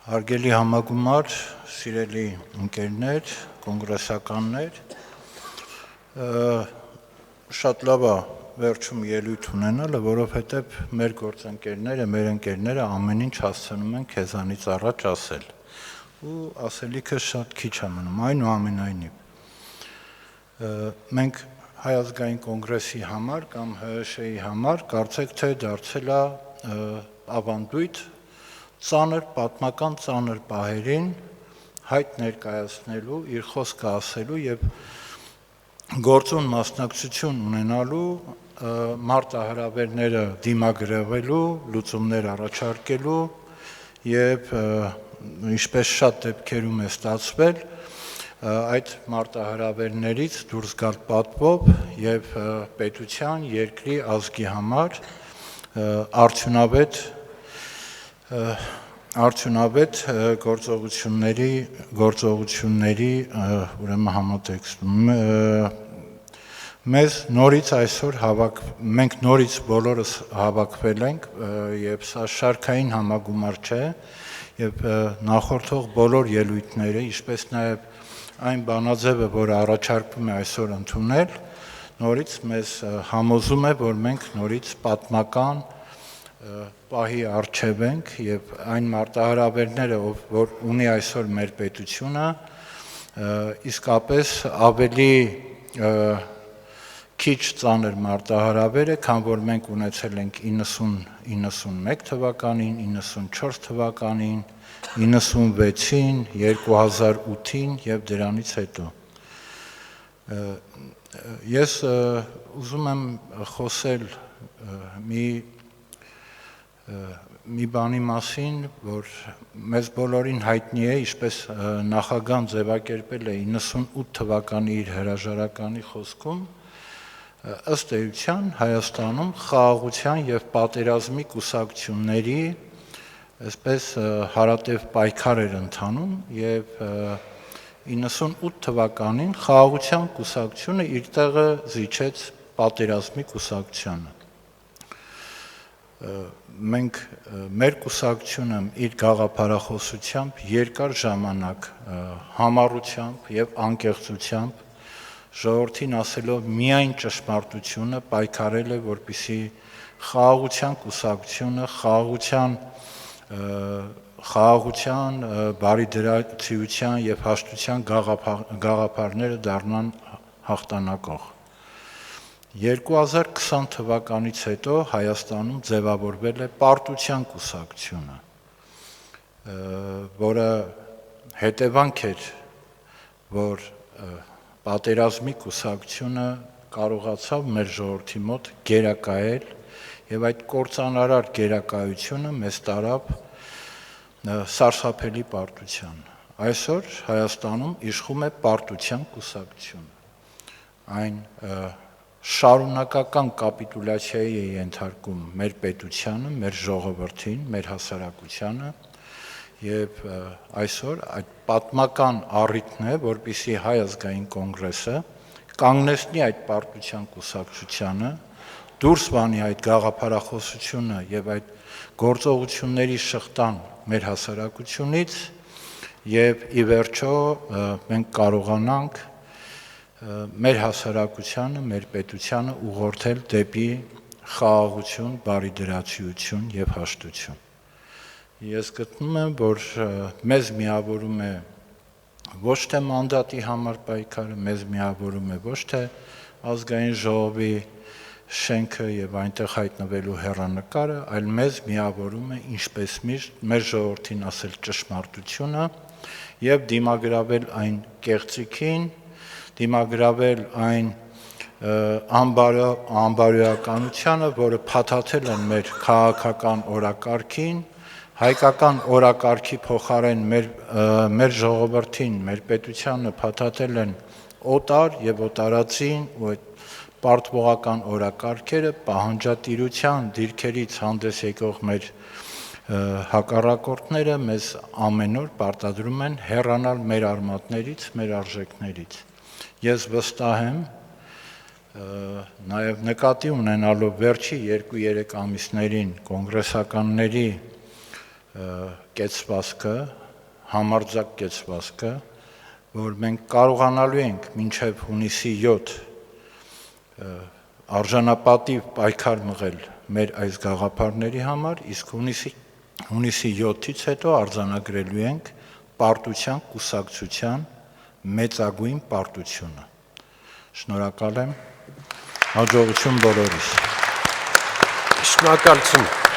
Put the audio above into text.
Հարգելի համագումար, սիրելի ընկերներ, կոնգրեսականներ, շատ լավ է վերջում ելույթ ունենալը, որովհետև մեր գործընկերները, մեր ընկերները ամեն ինչ հասցնում են քեզանից առաջ ասել ու ասելիքը շատ քիչ է մնում, այնուամենայնիվ մենք Հայ ազգային կոնգրեսի համար կամ ՀՀՇ-ի համար կարծեք թե դարձել է ավանդույթ ծանր պատմական ծանր պահերին հայտ ներկայացնելու, իր խոսքը ասելու եւ գործուն մասնակցություն ունենալու մարտահրավերները դիմագրավելու, լուծումներ առաջարկելու եւ ինչպես շատ դեպքերում է ստացվել այդ մարտահրավերներից դուրս գալ պատվով եւ պետության, երկրի, ազգի համար արդյունավետ գործողությունների ուրեմն համատեքստում մեզ նորից այսօր մենք նորից բոլորս հավաքվել ենք եւ սա շարքային համագումար չէ եւ նախորդող բոլոր ելույթները ինչպես նաեւ այն բանաձևը, որը առաջարկվում է այսօր ընդունել, նորից մեզ համոզում է, որ մենք նորից պատմական պահի առջև ենք եւ այն մարտահրավերները, որ ունի այսօր մեր պետությունը, իսկապես ավելի քիչ ծանր մարտահրավեր է, քան որ մենք ունեցել ենք 90-91 թվականին, 94 թվականին, 96-ին, 2008-ին եւ դրանից հետո։ Ես ուզում եմ խոսել մի բանի մասին, որ մեզ բոլորին հայտնի է, ինչպես նախագահն ձևակերպել է 98 թվականի իր հրաժարականի խոսքում, ըստ էության Հայաստանում խաղաղության եւ պատերազմի կուսակցությունների այսպես հարատև պայքար էր ընթանում եւ 98 թվականին խաղաղության կուսակցությունը իր տեղը զիջեց պատերազմի կուսակցությանը։ Մենք մեր կուսակցությունը իր գաղափարախոսությամբ երկար ժամանակ համառությամբ եւ անկեղծությամբ ժողովրդին ասելով միայն ճշմարտությունը պայքարել է, որպեսզի խաղաղության կուսակցությունը խաղաղության, բարիդրացիության եւ հաշտության գաղափարները դառնան հաղթանակող։ 2020 թվականից հետո Հայաստանում ձևավորվել է պարտության կուսակցությունը, որը հետևանք էր, որ պատերազմի կուսակցությունը կարողացավ մեր ժողովրդի մոտ գերակայել եւ այդ կործանարար գերակայությունը մեզ տարավ սարսափելի պարտության։ Այսօր Հայաստանում իշխում է պարտության կուսակցությունը։ Այն շարունակական կապիտուլյացիայի է ենթարկում մեր պետությանը, մեր ժողովրդին, մեր հասարակությանը եւ այսօր այդ պատմական առիթն է, որպեսզի Հայ ազգային կոնգրեսը կանգնեցնի այդ պարտության կուսակցությանը, դուրս բանի այդ գաղափարախոսությունը եւ այդ գործողությունների շղթան մեր հասարակությունից եւ ի վերջո մենք կարողանանք մեր հասարակությանը, մեր պետությանը ուղղորդել դեպի խաղաղություն, բարիդրացիություն եւ հաշտություն։ Ես գտնում եմ, որ մեզ միավորում է ոչ թե մանդատի համար պայքարը, մեզ միավորում է ոչ թե ազգային ժողովի շենքը եւ այնտեղ հայտնվելու հեռանկարը, այլ մեզ միավորում է ինչպես միշտ մեր ժողովրդին ասել ճշմարտությունը եւ դիմագրավել այն կեղծիքին, դիմագրավել այն անբարոյականությանը, որը փաթաթել են մեր քաղաքական օրակարգին, հայկական օրակարգի փոխարեն մեր ժողովրդին, մեր պետությանը փաթաթել են օտար եւ օտարածին ու այդ պարտվողական օրակարգերը պահանջատիրության դիրքերից հանդես եկող մեր հակառակորդները մեզ ամեն օր պարտադրում են հեռանալ մեր արմատներից, մեր արժեքներից։ Ես վստահ եմ, նաև նկատի ունենալով վերջի 2-3 ամիսներին կոնգրեսականների կեցվածքը, համարձակ կեցվածքը, որ մենք կարողանալու ենք մինչև հունիսի 7 արժանապատիվ պայքար մղել մեր այս գաղափարների համար, իսկ հունիսի 7-ից հետո արձանագրելու ենք պարտության կուսակցության մեծագույն պարտությունը։ Շնորհակալ եմ, հաջողություն բոլորիս։ Շնորհակալություն։